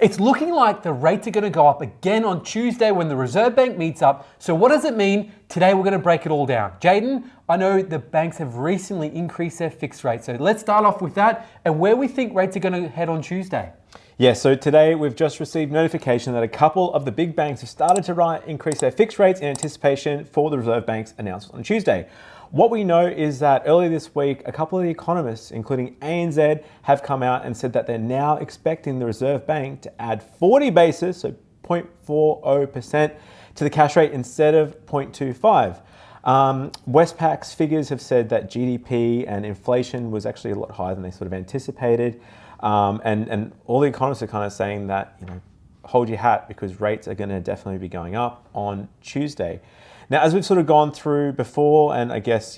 It's looking like the rates are going to go up again on Tuesday when the Reserve Bank meets up. So what does it mean? Today we're going to break it all down. Jaden, I know the banks have recently increased their fixed rate. So let's start off with that and where we think rates are going to head on Tuesday. Yeah, so today we've just received notification that a couple of the big banks have started to increase their fixed rates in anticipation for the Reserve Bank's announcement on Tuesday. What we know is that earlier this week, a couple of the economists, including ANZ, have come out and said that they're now expecting the Reserve Bank to add 40 basis, so 0.40%, to the cash rate instead of 0.25. Westpac's figures have said that GDP and inflation was actually a lot higher than they sort of anticipated. And all the economists are kind of saying that, hold your hat because rates are going to definitely be going up on Tuesday. Now, as we've sort of gone through before, and I guess,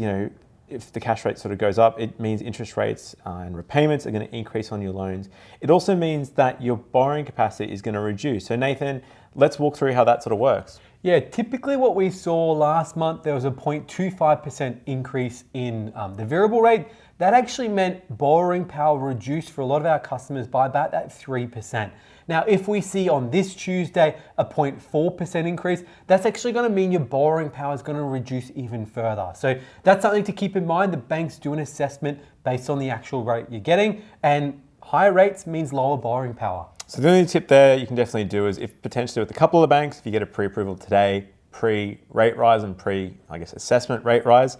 if the cash rate sort of goes up, it means interest rates and repayments are going to increase on your loans. It also means that your borrowing capacity is going to reduce. So Nathan, let's walk through how that sort of works. Yeah, typically what we saw last month, there was a 0.25% increase in the variable rate. That actually meant borrowing power reduced for a lot of our customers by about that 3%. Now, if we see on this Tuesday a 0.4% increase, that's actually going to mean your borrowing power is going to reduce even further. So that's something to keep in mind. The banks do an assessment based on the actual rate you're getting, and higher rates means lower borrowing power. So the only tip there you can definitely do is if potentially with a couple of the banks, if you get a pre-approval today, pre-rate rise and assessment rate rise,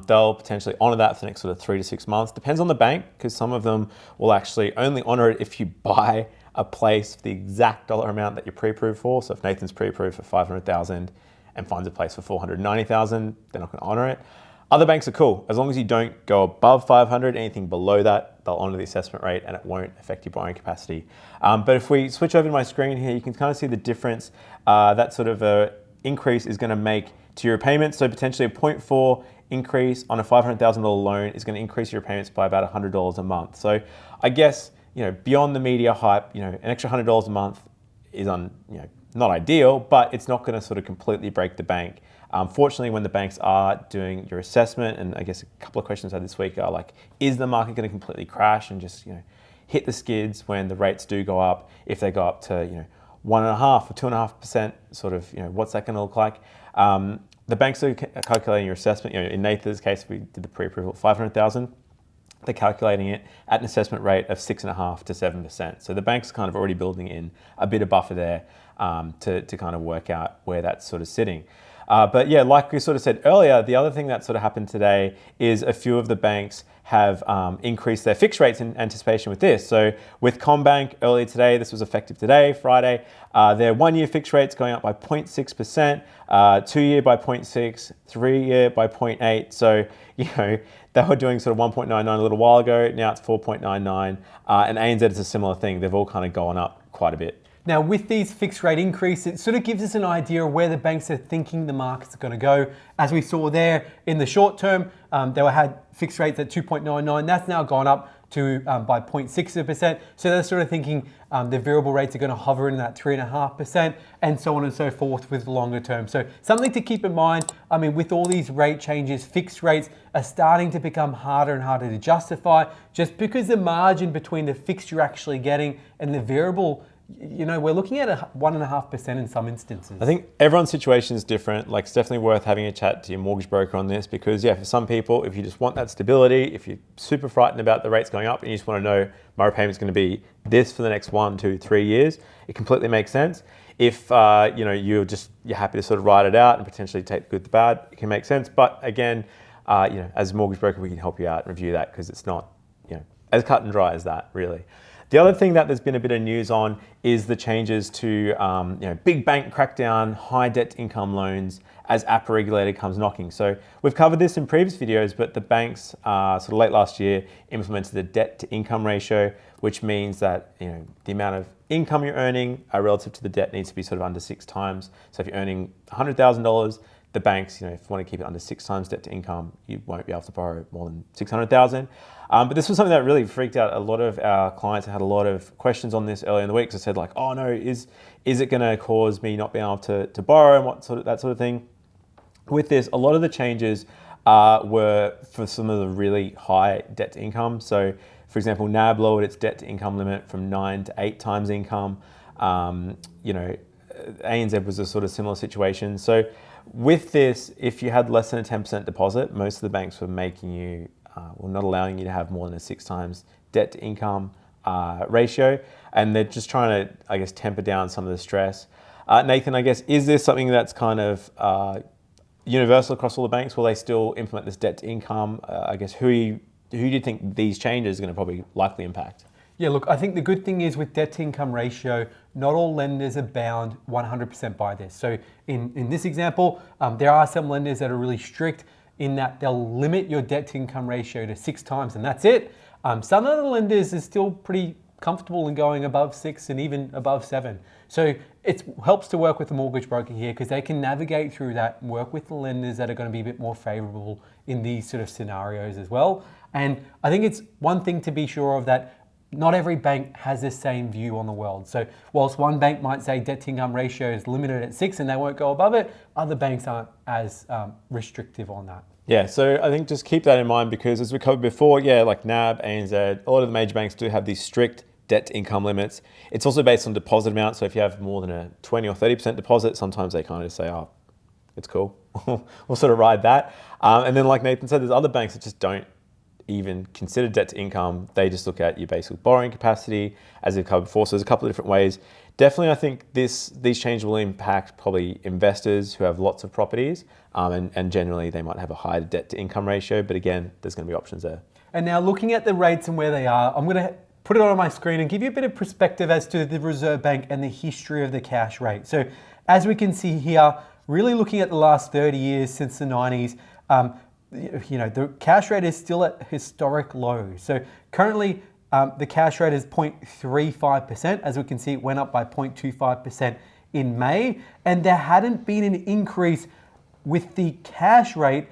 they'll potentially honor that for the next sort of 3 to 6 months. Depends on the bank, because some of them will actually only honor it if you buy a place for the exact dollar amount that you're pre-approved for. So if Nathan's pre-approved for 500,000 and finds a place for 490,000, they're not going to honor it. Other banks are cool. As long as you don't go above 500, anything below that, they'll honor the assessment rate and it won't affect your borrowing capacity. But if we switch over to my screen here, you can kind of see the difference that sort of increase is going to make to your payments. So potentially a 0.4 increase on a $500,000 loan is going to increase your payments by about $100 a month. So I guess, beyond the media hype, an extra $100 a month is not ideal, but it's not going to sort of completely break the bank. Fortunately, when the banks are doing your assessment, and I guess a couple of questions I had this week are like, is the market going to completely crash and just hit the skids when the rates do go up? If they go up to 1.5 or 2.5%, sort of what's that going to look like? The banks are calculating your assessment. In Nathan's case, we did the pre-approval at 500,000. They're calculating it at an assessment rate of 6.5 to 7%. So the bank's kind of already building in a bit of buffer there to kind of work out where that's sort of sitting. But yeah, like we sort of said earlier, the other thing that sort of happened today is a few of the banks have increased their fixed rates in anticipation with this. So with Combank earlier today, this was effective today, Friday, their 1-year fixed rates going up by 0.6%, 2-year by 0.6, 3-year by 0.8. So, they were doing sort of 1.99 a little while ago. Now it's 4.99. And ANZ is a similar thing. They've all kind of gone up quite a bit. Now, with these fixed rate increases, it sort of gives us an idea of where the banks are thinking the market's going to go. As we saw there in the short term, they had fixed rates at 2.99. That's now gone up to by 0.6%. So they're sort of thinking the variable rates are going to hover in that 3.5% and so on and so forth with longer term. So something to keep in mind. I mean, with all these rate changes, fixed rates are starting to become harder and harder to justify just because the margin between the fixed you're actually getting and the variable, we're looking at a 1.5% in some instances. I think everyone's situation is different. Like, it's definitely worth having a chat to your mortgage broker on this because, for some people, if you just want that stability, if you're super frightened about the rates going up and you just want to know my repayment's going to be this for the next 1, 2, 3 years, it completely makes sense. If you're happy to sort of ride it out and potentially take the good, the bad, it can make sense. But again, as a mortgage broker, we can help you out and review that because it's not as cut and dry as that, really. The other thing that there's been a bit of news on is the changes to big bank crackdown, high debt to income loans as APRA regulator comes knocking. So we've covered this in previous videos, but the banks sort of late last year implemented the debt to income ratio, which means that the amount of income you're earning relative to the debt needs to be sort of under 6 times. So if you're earning $100,000, the banks, if you want to keep it under 6 times debt to income, you won't be able to borrow more than $600,000. But this was something that really freaked out a lot of our clients. I had a lot of questions on this earlier in the week. So I said like, oh no, is it going to cause me not being able to borrow and that sort of thing? With this, a lot of the changes were for some of the really high debt to income. So For example, NAB lowered its debt to income limit from 9 to 8 times income. ANZ was a sort of similar situation. So with this, if you had less than a 10% deposit, most of the banks were making you, not allowing you to have more than a 6 times debt to income ratio. And they're just trying to, I guess, temper down some of the stress. Nathan, I guess, is this something that's kind of universal across all the banks? Will they still implement this debt to income? I guess, who do you think these changes are going to probably likely impact? Yeah, look, I think the good thing is with debt to income ratio, not all lenders are bound 100% by this. So in this example, there are some lenders that are really strict in that they'll limit your debt to income ratio to 6 times and that's it. Some other lenders are still pretty comfortable in going above 6 and even above 7. So it helps to work with a mortgage broker here because they can navigate through that and work with the lenders that are going to be a bit more favorable in these sort of scenarios as well. And I think it's one thing to be sure of that not every bank has the same view on the world. So whilst one bank might say debt to income ratio is limited at 6 and they won't go above it, other banks aren't as restrictive on that. Yeah, so I think just keep that in mind because as we covered before, yeah, like NAB, ANZ, a lot of the major banks do have these strict debt to income limits. It's also based on deposit amount. So if you have more than a 20 or 30% deposit, sometimes they kind of say, oh, it's cool. We'll sort of ride that. And then like Nathan said, there's other banks that just don't even consider debt to income. They just look at your basic borrowing capacity as we've covered before. So there's a couple of different ways. Definitely, I think these changes will impact probably investors who have lots of properties and generally they might have a higher debt to income ratio. But again, there's going to be options there. And now looking at the rates and where they are, I'm going to put it on my screen and give you a bit of perspective as to the Reserve Bank and the history of the cash rate. So as we can see here, really looking at the last 30 years since the 90s, the cash rate is still at historic lows. So currently the cash rate is 0.35%. As we can see, it went up by 0.25% in May. And there hadn't been an increase with the cash rate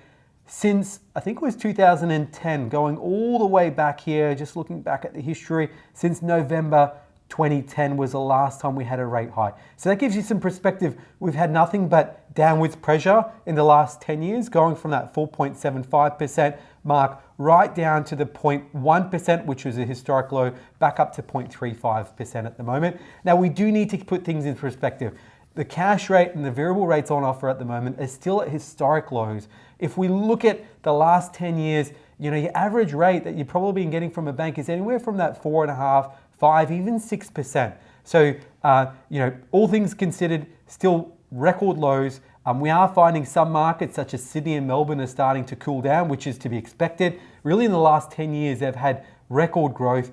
since, I think it was 2010, going all the way back here, just looking back at the history, since November 2010 was the last time we had a rate hike. So that gives you some perspective. We've had nothing but downwards pressure in the last 10 years, going from that 4.75% mark right down to the 0.1%, which was a historic low, back up to 0.35% at the moment. Now we do need to put things in perspective. The cash rate and the variable rates on offer at the moment are still at historic lows. If we look at the last 10 years, your average rate that you've probably been getting from a bank is anywhere from that 4.5%, 5%, even 6%. So, all things considered, still record lows. We are finding some markets such as Sydney and Melbourne are starting to cool down, which is to be expected. Really in the last 10 years, they've had record growth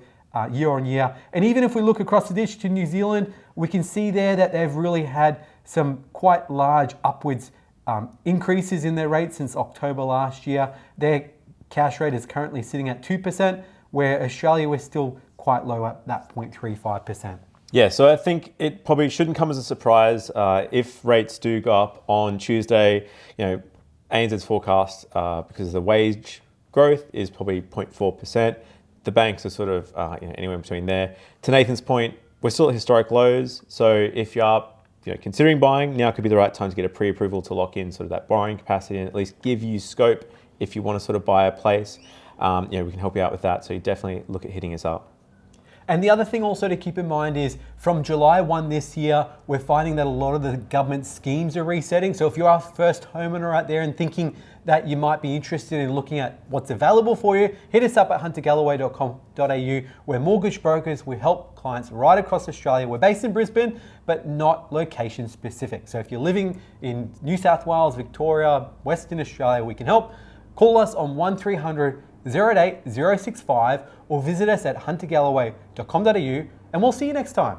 year on year. And even if we look across the ditch to New Zealand, we can see there that they've really had some quite large upwards increases in their rates since October last year. Their cash rate is currently sitting at 2%, where Australia was still quite low at that 0.35%. Yeah, so I think it probably shouldn't come as a surprise if rates do go up on Tuesday. ANZ's forecast, because the wage growth is probably 0.4%. The banks are sort of anywhere between there. To Nathan's point, we're still at historic lows. So if you are considering buying, now could be the right time to get a pre-approval to lock in sort of that borrowing capacity and at least give you scope if you want to sort of buy a place. We can help you out with that. So you definitely look at hitting us up. And the other thing also to keep in mind is from July 1 this year, we're finding that a lot of the government schemes are resetting. So if you're a first homeowner out there and thinking that you might be interested in looking at what's available for you, hit us up at huntergalloway.com.au. We're mortgage brokers. We help clients right across Australia. We're based in Brisbane, but not location specific. So if you're living in New South Wales, Victoria, Western Australia, we can help. Call us on 1300 080 065 or visit us at huntergalloway.com.au and we'll see you next time.